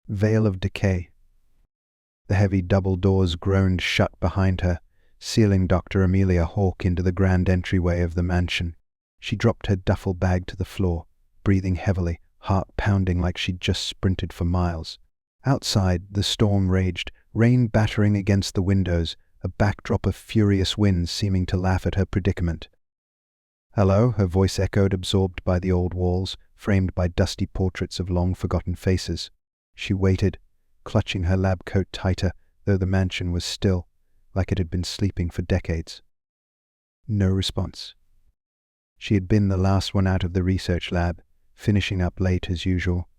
Veil of Decay. The heavy double doors groaned shut behind her, sealing Dr. Amelia Hawke into the grand entryway of the mansion. She dropped her duffel bag to the floor, breathing heavily, heart pounding like she'd just sprinted for miles. Outside, the storm raged, rain battering against the windows, a backdrop of furious winds seeming to laugh at her predicament. "Hello," her voice echoed, absorbed by the old walls, framed by dusty portraits of long-forgotten faces. She waited, clutching her lab coat tighter, though the mansion was still, like it had been sleeping for decades. No response. She had been the last one out of the research lab, finishing up late as usual.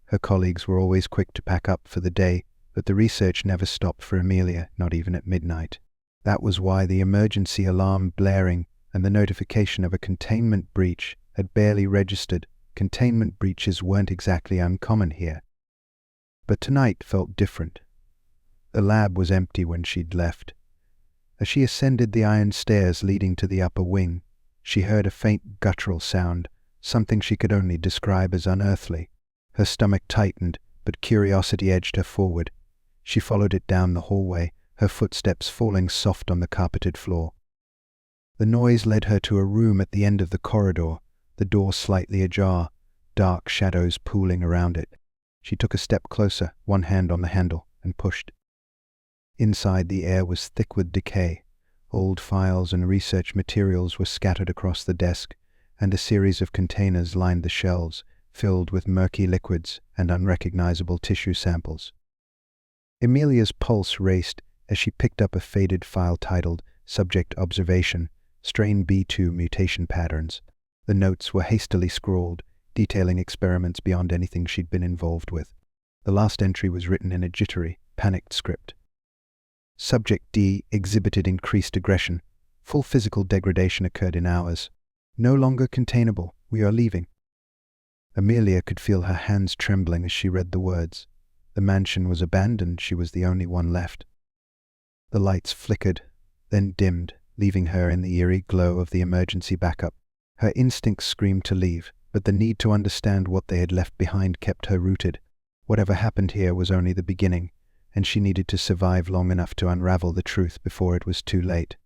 Her colleagues were always quick to pack up for the day, but the research never stopped for Amelia, not even at midnight. That was why the emergency alarm blaring and the notification of a containment breach had barely registered. Containment breaches weren't exactly uncommon here. But tonight felt different. The lab was empty when she'd left. As she ascended the iron stairs leading to the upper wing, she heard a faint guttural sound, something she could only describe as unearthly. Her stomach tightened, but curiosity edged her forward. She followed it down the hallway, her footsteps falling soft on the carpeted floor. The noise led her to a room at the end of the corridor, the door slightly ajar, dark shadows pooling around it. She took a step closer, one hand on the handle, and pushed. Inside, the air was thick with decay. Old files and research materials were scattered across the desk, and a series of containers lined the shelves, filled with murky liquids and unrecognizable tissue samples. Amelia's pulse raced as she picked up a faded file titled Subject Observation, Strain B2 Mutation Patterns. The notes were hastily scrawled, detailing experiments beyond anything she'd been involved with. The last entry was written in a jittery, panicked script. Subject D exhibited increased aggression. Full physical degradation occurred in hours. No longer containable. We are leaving. Amelia could feel her hands trembling as she read the words. The mansion was abandoned. She was the only one left. The lights flickered, then dimmed, leaving her in the eerie glow of the emergency backup. Her instincts screamed to leave, but the need to understand what they had left behind kept her rooted. Whatever happened here was only the beginning, and she needed to survive long enough to unravel the truth before it was too late.